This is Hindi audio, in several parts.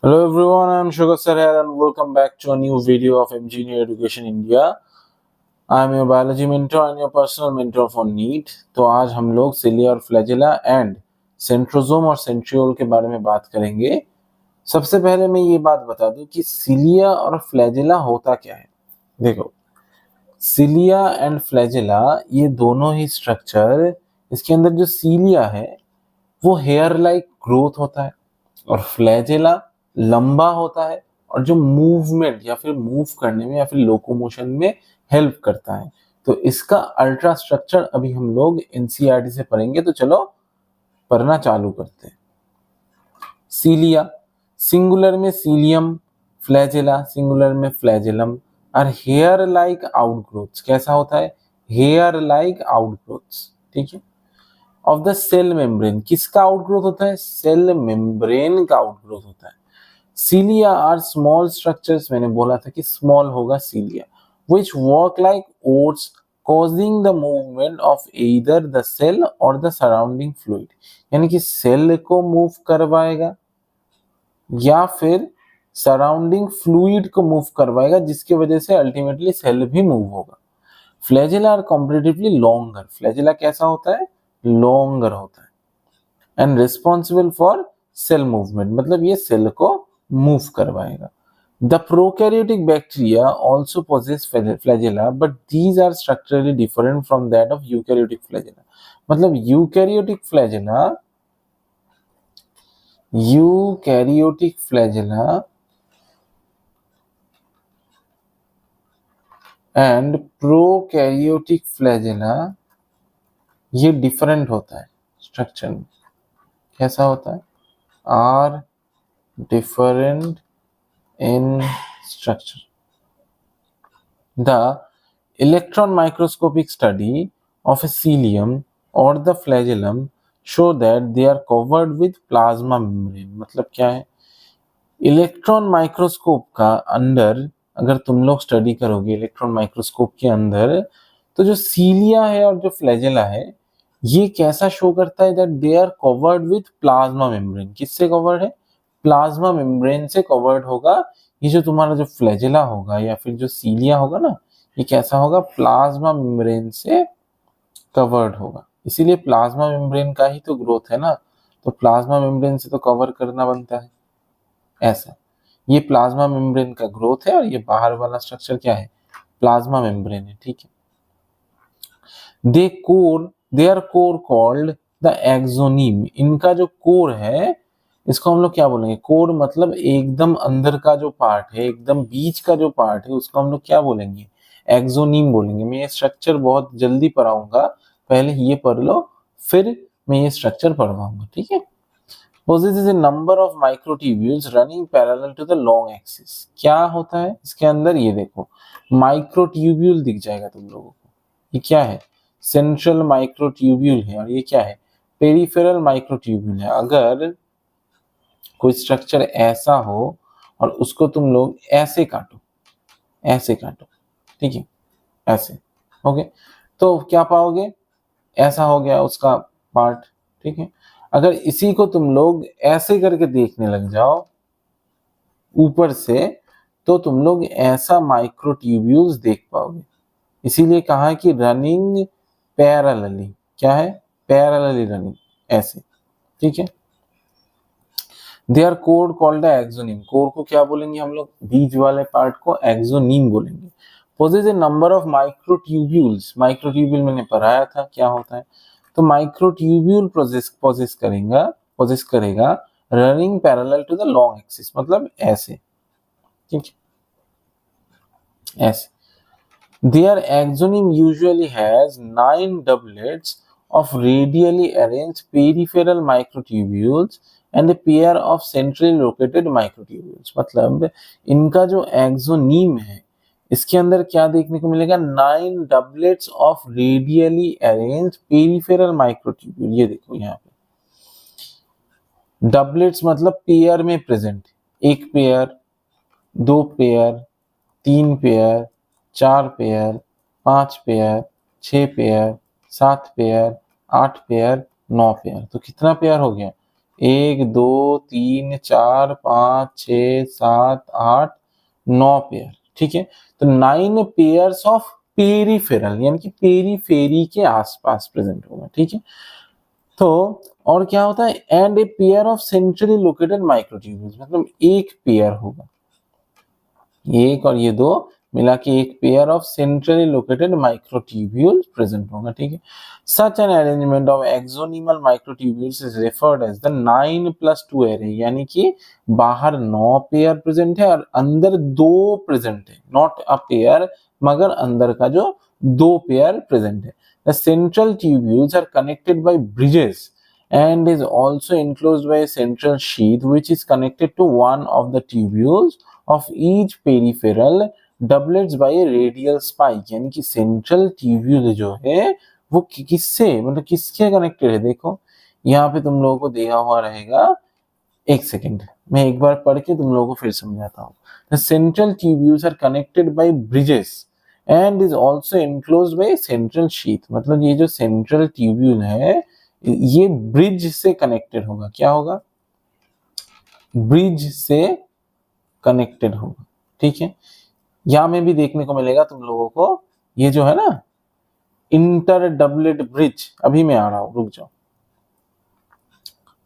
Hello everyone, I am Sugar Sir here and welcome back to a new video of Engineer Education India. I am your biology mentor and your personal mentor for NEET. तो आज हम लोग सिलिया और फ्लैजेला एंड सेंट्रोसोम और सेंट्रियोल के बारे में बात करेंगे। सबसे पहले मैं ये बात बता दूं कि सिलिया और फ्लैजेला होता क्या है। देखो, सिलिया एंड फ्लैजेला ये दोनों ही स्ट्रक्चर, इसके अंदर जो सिलिया है वो हेयर लाइक ग्रोथ होता है और फ्लैजेला लंबा होता है और जो मूवमेंट या फिर मूव करने में या फिर लोकोमोशन में हेल्प करता है। तो इसका अल्ट्रा स्ट्रक्चर अभी हम लोग एनसीईआरटी से पढ़ेंगे। तो चलो पढ़ना चालू करते हैं। सीलिया सिंगुलर में सीलियम, फ्लैजेला सिंगुलर में फ्लैजेलम और हेयर लाइक आउटग्रोथ्स। कैसा होता है? Hair like outgrowths. ठीक है। ऑफ द सेल मेम्ब्रेन, किसका आउटग्रोथ होता है? सेल मेम्ब्रेन का आउटग्रोथ होता है। सीलिया आर स्मॉल स्ट्रक्चर्स, मैंने बोला था कि स्मॉल होगा सीलिया, which work like oats causing the movement of either the cell or the surrounding fluid। यानी कि सेल को मूव करवाएगा या फिर सराउंडिंग फ्लूइड को मूव करवाएगा, जिसकी वजह से अल्टीमेटली सेल भी मूव होगा। Flagella are comparatively longer. फ्लैजेला कैसा होता है? लॉन्गर होता है and responsible for cell movement, मतलब ये सेल को मूव करवाएगा। The prokaryotic bacteria also possess flagella, but these are structurally different from that of eukaryotic flagella। मतलब eukaryotic flagella and prokaryotic flagella ये डिफरेंट होता है स्ट्रक्चर में। कैसा होता है? Are different in structure. The electron microscopic study of a cilium or the flagellum show that they are covered with plasma membrane। मतलब क्या है? इलेक्ट्रॉन माइक्रोस्कोप का अंदर अगर तुम लोग स्टडी करोगे इलेक्ट्रॉन माइक्रोस्कोप के अंदर, तो जो सीलिया है और जो फ्लैजेला है ये कैसा शो करता है? That they are covered with plasma membrane. किससे कवर्ड है? प्लाज्मा मेम्ब्रेन से कवर्ड होगा। ये जो तुम्हारा जो फ्लैजेला होगा या फिर जो सीलिया होगा ना, ये कैसा होगा? प्लाज्मा मेम्ब्रेन से कवर्ड होगा। इसीलिए प्लाज्मा मेम्ब्रेन का ही तो ग्रोथ है ना, तो प्लाज्मा मेम्ब्रेन से तो कवर करना बनता है। ऐसा ये प्लाज्मा मेम्ब्रेन का ग्रोथ है और ये बाहर वाला स्ट्रक्चर क्या है? प्लाज्मा मेम्ब्रेन है। ठीक है। They are core called the axoneme. इनका जो कोर है इसको हम लोग क्या बोलेंगे? कोर मतलब एकदम अंदर का जो पार्ट है, एकदम बीच का जो पार्ट है, उसको हम लोग क्या बोलेंगे? एक्सोनीम बोलेंगे। मैं ये स्ट्रक्चर बहुत जल्दी पढ़ाऊंगा, पहले ये पढ़ लो फिर मैं ये स्ट्रक्चर पढ़वाऊंगा। ठीक है। possesses a number of microtubules running parallel to the long axis। क्या होता है इसके अंदर? ये देखो माइक्रोट्यूब्यूल दिख जाएगा तुम लोगों को। ये क्या है? सेंट्रल माइक्रोट्यूब्यूल है और ये क्या है? पेरिफेरल माइक्रोट्यूब्यूल है। अगर कोई स्ट्रक्चर ऐसा हो और उसको तुम लोग ऐसे काटो, ऐसे काटो, ठीक है, ऐसे, ओके, तो क्या पाओगे? ऐसा हो गया उसका पार्ट। ठीक है। अगर इसी को तुम लोग ऐसे करके देखने लग जाओ ऊपर से, तो तुम लोग ऐसा माइक्रोट्यूब्यूल्स देख पाओगे। इसीलिए कहा है कि रनिंग पैरेलली। क्या है? पैरेलली रनिंग, ऐसे। ठीक है। They are core called axoneme. Core को क्या बोलेंगे हम लोग? बीच वाले पार्ट को एक्सोनीम बोलेंगे। Possess a number of microtubules. Microtubule मैंने पढ़ाया था क्या होता है। तो माइक्रोट्यूब्यूल पोजेस करेगा running parallel to the long axis, मतलब ऐसे। ठीक है, ऐसे। Their axoneme usually has 9 doublets of radially arranged peripheral microtubules and a pair of centrally located microtubules। मतलब इनका जो एक्सोनीम है इसके अंदर क्या देखने को मिलेगा? 9 doublets of radially arranged peripheral microtubules। ये देखो यहाँ पे डबलेट्स मतलब पेयर में प्रेजेंट। एक पेयर, दो पेयर, तीन पेयर, चार पेयर, पांच पेयर, छह पेयर, सात पेयर, आठ पेयर, नौ पेयर। तो कितना पेयर हो गया? 1 2 3 4 5 6 7 8 9 पेयर, ठीक है। तो 9 पेयर्स ऑफ पेरीफेरल यानी कि पेरीफेरी के आसपास प्रेजेंट होगा, ठीक है। तो और क्या होता है, and a pair of centrally located microtubules, मतलब एक पेयर होगा, एक और ये दो मिला के एक pair of centrally located microtubules present होगा, ठीक है। Such an arrangement of axonemal microtubules is referred as the 9+2 array, यानी कि बाहर 9 पेयर प्रेजेंट है और अंदर 2 प्रेजेंट है, नॉट अ पेयर मगर अंदर का जो 2 पेयर प्रेजेंट है। The central tubules are connected by bridges and is also enclosed by a central sheath which is connected to one of the tubules of each peripheral doublets by a radial spike, यानी कि सेंट्रल ट्यूब्यूल जो है वो किससे मतलब किसके कनेक्टेड है, देखो यहाँ पे तुम लोगों को दिया हुआ रहेगा, एक सेकेंड मैं एक बार पढ़ के तुम लोगों को फिर समझाता हूँ। The central tubules are connected by bridges and is also enclosed by a central sheath, मतलब ये जो सेंट्रल ट्यूब्यूल है ये ब्रिज से कनेक्टेड होगा, क्या होगा, ब्रिज से कनेक्टेड होगा, ठीक है। यहां में भी देखने को मिलेगा तुम लोगों को ये जो है ना इंटर डबलेट ब्रिज, अभी मैं आ रहा हूं रुक जाओ।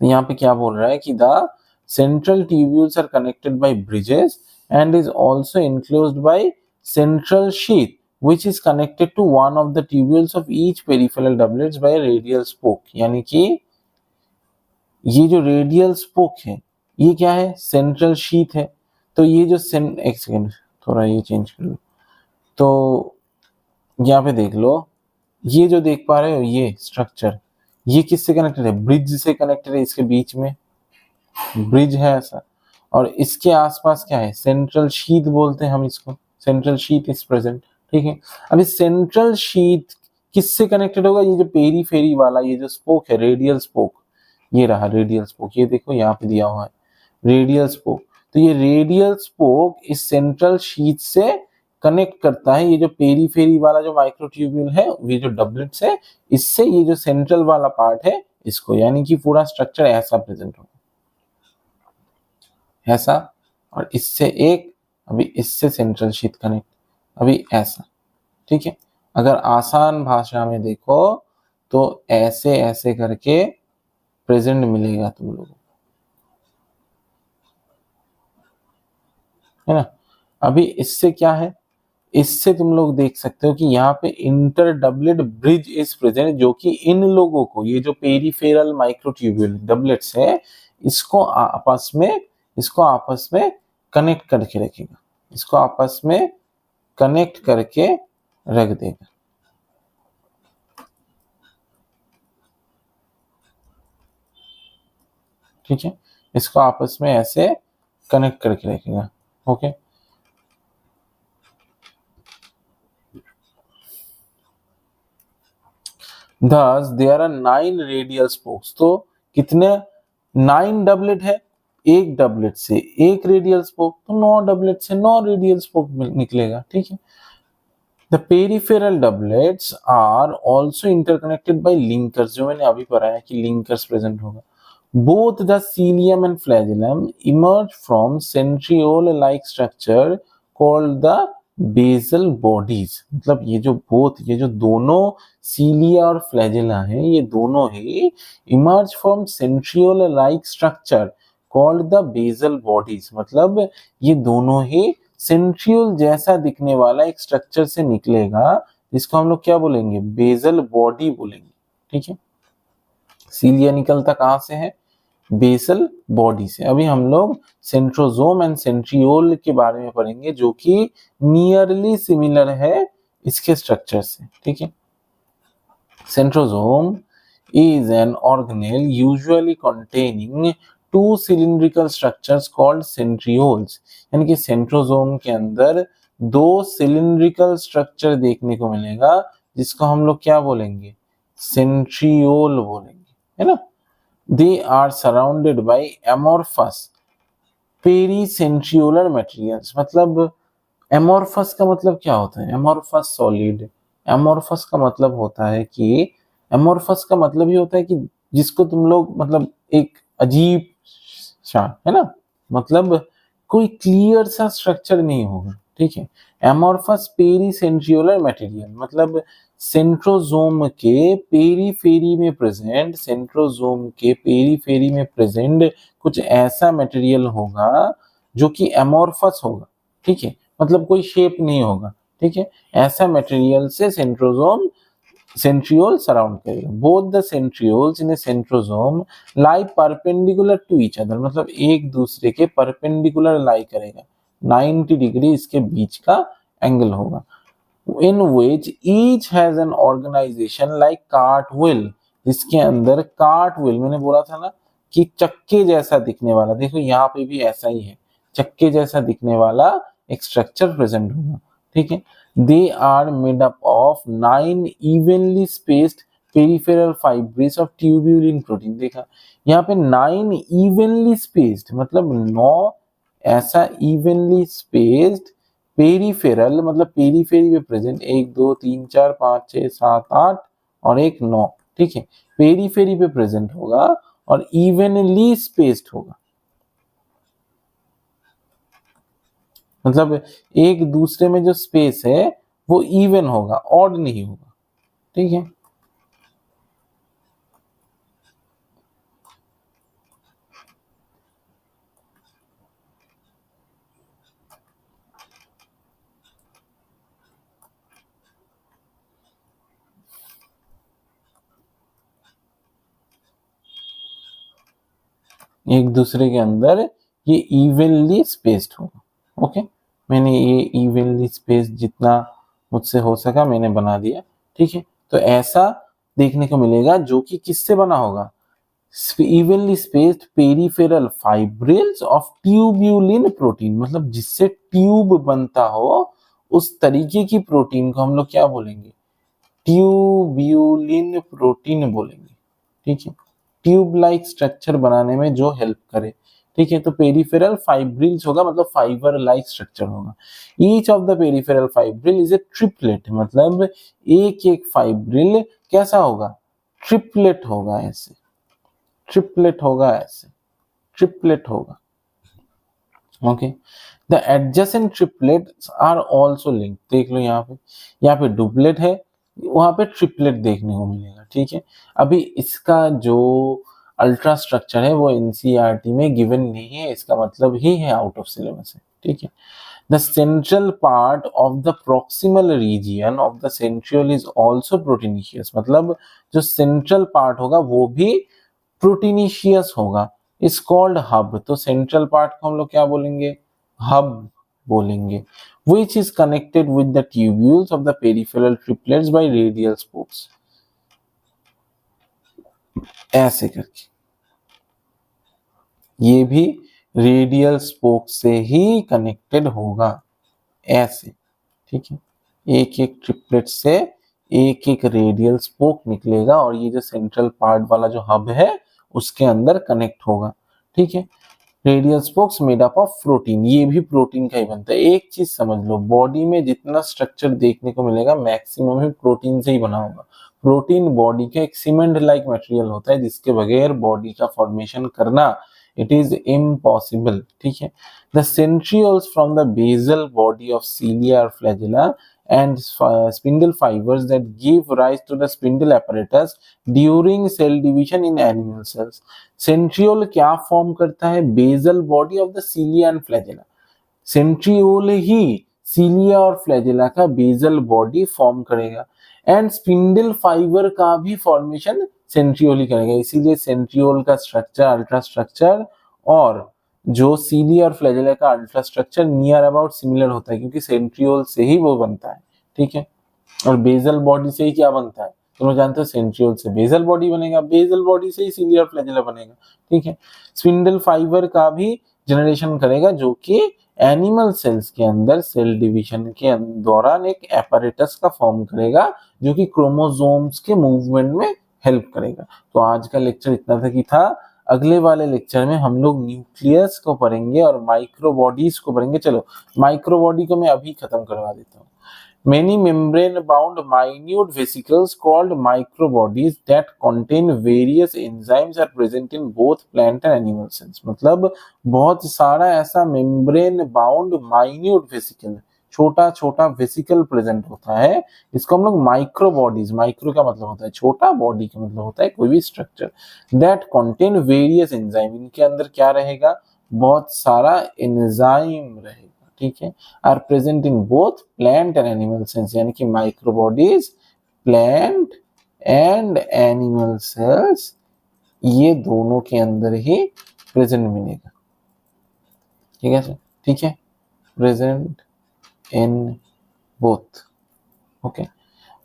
तो यहाँ पे क्या बोल रहा है कि the central tubules are connected by bridges and is also enclosed by central sheath which is connected to one of the tubules of each peripheral doublets by a radial spoke, यानी कि ये जो रेडियल स्पोक है ये क्या है, सेंट्रल शीथ है। तो ये जो एक सेकेंड थोड़ा ये चेंज कर लो, तो यहाँ पे देख लो ये जो देख पा रहे हो ये स्ट्रक्चर ये किससे कनेक्टेड है, ब्रिज से कनेक्टेड है, इसके बीच में ब्रिज है ऐसा, और इसके आसपास क्या है, सेंट्रल शीथ बोलते हैं हम इसको, सेंट्रल शीथ इज प्रेजेंट, ठीक है। अभी सेंट्रल शीथ किससे कनेक्टेड होगा, ये जो पेरीफेरी वाला ये जो स्पोक है रेडियल स्पोक, ये रहा रेडियल स्पोक, ये देखो यहाँ पे दिया हुआ है रेडियल स्पोक। तो ये रेडियल स्पोक इस सेंट्रल शीथ से कनेक्ट करता है ये जो पेरीफेरी वाला जो माइक्रोट्यूब्यूल है, ये जो डबलेट्स है इससे ये जो सेंट्रल वाला पार्ट है इसको, यानी कि पूरा स्ट्रक्चर ऐसा प्रेजेंट होगा, ऐसा, और इससे एक अभी इससे सेंट्रल शीथ कनेक्ट अभी ऐसा, ठीक है। अगर आसान भाषा में देखो तो ऐसे ऐसे करके प्रेजेंट मिलेगा तुम लोगों को, है ना। अभी इससे क्या है, इससे तुम लोग देख सकते हो कि यहाँ पे inter doublet bridge is present, जो कि इन लोगों को ये जो पेरीफेरल माइक्रोट्यूब्यूल डबलेट्स है इसको आपस में कनेक्ट करके रखेगा, इसको आपस में कनेक्ट करके रख देगा, ठीक है। इसको आपस में ऐसे कनेक्ट करके रखेगा, okay. Thus there are 9 radial spokes, तो कितने 9 डबलेट है, एक डबलेट से एक रेडियल स्पोक, तो 9 डबलेट से 9 रेडियल स्पोक निकलेगा, ठीक है। The peripheral doublets are also interconnected by linkers, जो मैंने अभी पढ़ा है कि linkers present होगा। Both the cilium and flagellum emerge from centriole-like structure called the basal bodies, मतलब ये जो दोनों सीलिया और फ्लैजेला हैं ये दोनों ही emerge from centriole-like structure called the basal bodies, मतलब ये दोनों ही सेंट्रियोल जैसा दिखने वाला एक स्ट्रक्चर से निकलेगा जिसको हम लोग क्या बोलेंगे, बेसल बॉडी बोलेंगे, ठीक है। सीलिया निकलता कहां से है, बेसल बॉडी से। अभी हम लोग सेंट्रोजोम एंड सेंट्रियोल के बारे में पढ़ेंगे जो कि नियरली सिमिलर है इसके स्ट्रक्चर से, ठीक है। Centrosome is an organelle usually containing 2 cylindrical structures called centrioles, यानी कि सेंट्रोजोम के अंदर 2 cylindrical structure देखने को मिलेगा जिसको हम लोग क्या बोलेंगे, सेंट्रियोल बोलेंगे, है ना। They are surrounded by amorphous pericentriolar materials, मतलब amorphous का मतलब क्या होता है, amorphous solid, amorphous का मतलब होता है कि amorphous का मतलब ये होता है कि जिसको तुम लोग मतलब एक अजीब सा, है ना, मतलब कोई क्लियर सा स्ट्रक्चर नहीं होगा, ठीक है। एमोर्फस पेरीसेंट्रियोलर मटेरियल, मतलब सेंट्रोजोम के पेरीफेरी में प्रेजेंट, सेंट्रोजोम के पेरीफेरी में प्रेजेंट कुछ ऐसा मटेरियल होगा जो कि एमोर्फस होगा, ठीक है, मतलब कोई शेप नहीं होगा, ठीक है। ऐसा मटेरियल से सेंट्रोजोम centriole surround करेगा। Both the centrioles in a centrosome lie perpendicular to each other, मतलब एक दूसरे के परपेंडिकुलर लाई करेगा, 90 डिग्री इसके बीच का एंगल होगा। in which each has an organization like cartwheel, जिसके अंदर cartwheel, मैंने बोला था ना कि चक्के जैसा दिखने वाला, देखो यहाँ पे भी ऐसा ही है, चक्के जैसा दिखने वाला एक स्ट्रक्चर प्रेजेंट होगा, ठीक है। They are made up of 9 evenly spaced peripheral fibers of tubulin protein, देखा यहाँ पे 9 evenly spaced, मतलब 9 ऐसा evenly spaced पेरीफेरल, मतलब पेरीफेरी में प्रेजेंट 1 2 3 4 5 6 7 8 और एक 9, ठीक है, पेरीफेरी पे प्रेजेंट होगा और इवनली स्पेस्ड होगा, मतलब एक दूसरे में जो स्पेस है वो इवन होगा, ऑड नहीं होगा, ठीक है। एक दूसरे के अंदर ये इवनली स्पेस्ड होगा, ओके। मैंने ये इवनली स्पेस जितना मुझसे हो सका मैंने बना दिया, ठीक है। तो ऐसा देखने को मिलेगा जो कि किससे बना होगा, evenly spaced peripheral fibrils of tubulin protein, मतलब जिससे ट्यूब बनता हो उस तरीके की प्रोटीन को हम लोग क्या बोलेंगे, ट्यूब्यूलिन प्रोटीन बोलेंगे, ठीक है। ट्यूब लाइक स्ट्रक्चर बनाने में जो हेल्प करे, ठीक है। तो पेरिफेरल फाइब्रिल्स होगा, मतलब फाइबर लाइक स्ट्रक्चर होगा। Each of the peripheral fibril is a triplet, मतलब एक एक फाइब्रिल कैसा होगा, ट्रिपलेट होगा, ऐसे ट्रिपलेट होगा, ऐसे ट्रिपलेट होगा, okay. The adjacent triplets are also linked, देख लो यहाँ पे डुप्लेट है, वहां पे ट्रिपलेट देखने को मिलेगा, ठीक है। अभी इसका जो अल्ट्रा स्ट्रक्चर है वो एनसीईआरटी में गिवन नहीं है, इसका मतलब ही है आउट ऑफ सिलेबस है, ठीक है। The central part of the proximal region of the centriole is also proteinaceous, मतलब जो सेंट्रल पार्ट होगा वो भी प्रोटीनिशियस होगा, इज कॉल्ड हब। तो सेंट्रल पार्ट को हम लोग क्या बोलेंगे, हब बोलेंगे। which is connected with the tubules of the peripheral triplets by radial spokes, ऐसे करके ये भी रेडियल स्पोक से ही कनेक्टेड होगा, ऐसे, ठीक है। एक एक ट्रिपलेट से एक एक रेडियल स्पोक निकलेगा और ये जो सेंट्रल पार्ट वाला जो हब है उसके अंदर कनेक्ट होगा, ठीक है। Radial spokes made up of protein, ये भी प्रोटीन का ही बनता है। एक चीज समझ लो, बॉडी में जितना स्ट्रक्चर देखने को मिलेगा मैक्सिमम ही प्रोटीन से ही बना होगा। प्रोटीन बॉडी का एक सीमेंट लाइक मटेरियल होता है जिसके बगैर बॉडी का फॉर्मेशन करना इट इज इम्पॉसिबल, ठीक है। The centrioles from the basal body of cilia और flagella and spindle fibers that give rise to the spindle apparatus during cell division in animal cells. Centriole क्या फॉर्म करता है, basal body of the cilia and flagella, centriole ही सीलिया और फ्लैजिला का बेसल बॉडी फॉर्म करेगा एंड स्पिंडल फाइबर का भी फॉर्मेशन सेंट्रियोल ही करेगा, इसीलिए सेंट्रियोल का स्ट्रक्चर अल्ट्रा स्ट्रक्चर और जो सीलिया और फ्लैजिला का ultra structure near about similar होता है, क्योंकि सेंट्रियोल से ही वो बनता है, ठीक है। और बेसल बॉडी से ही क्या बनता है, तुम लोग जानते हो, सेंट्रियोल से बेसल बॉडी बनेगा, बेसल बॉडी से ही सीलिया और फ्लैजिला बनेगा, ठीक है। स्पिंडल फाइबर का भी जनरेशन करेगा जो कि एनिमल सेल्स के अंदर सेल डिवीजन के दौरान एक एपरेटस का फॉर्म करेगा जो कि क्रोमोसोम्स के मूवमेंट में हेल्प करेगा। तो आज का लेक्चर इतना तक ही था। अगले वाले लेक्चर में हम लोग न्यूक्लियस को पढ़ेंगे और माइक्रो बॉडीज को पढ़ेंगे। चलो माइक्रो बॉडी को मैं अभी खत्म करवा देता हूँ। Many membrane-bound minute vesicles called microbodies that contain various enzymes are present in both plant and animal cells. मतलब बहुत सारा ऐसा membrane-bound minute vesicle, छोटा छोटा वेसिकल प्रेजेंट होता है, इसको हम लोग माइक्रोबॉडीज, माइक्रो का मतलब होता है छोटा, बॉडी का मतलब होता है कोई भी structure, that contain various enzyme, इनके अंदर क्या रहेगा, बहुत सारा एंजाइम रहेगा, ठीक है, are present in both plant and animal cells, यानी कि microbodies plant and animal cells ये दोनों के अंदर ही प्रेजेंट मिलेगा, ठीक है सर, ठीक है, प्रेजेंट इन बोथ, ओके।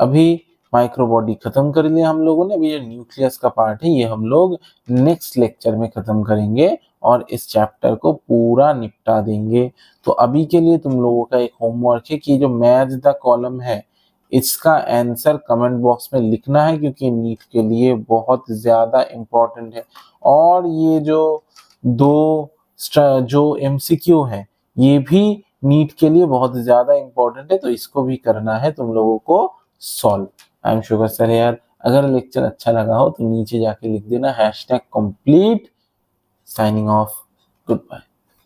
अभी माइक्रोबॉडी खत्म कर लिया हम लोगों ने, अभी ये न्यूक्लियस का पार्ट है, ये हम लोग नेक्स्ट लेक्चर में खत्म करेंगे और इस चैप्टर को पूरा निपटा देंगे। तो अभी के लिए तुम लोगों का एक होमवर्क है कि जो मैच द कॉलम है इसका आंसर कमेंट बॉक्स में लिखना है, क्योंकि नीट के लिए बहुत ज्यादा इंपॉर्टेंट है। और ये जो दो जो एमसीक्यू है ये भी नीट के लिए बहुत ज्यादा इंपॉर्टेंट है, तो इसको भी करना है तुम लोगों को solve. I am sugar sir यार, अगर लेक्चर अच्छा लगा हो तो नीचे जाके लिख देना #complete। Signing off, good bye.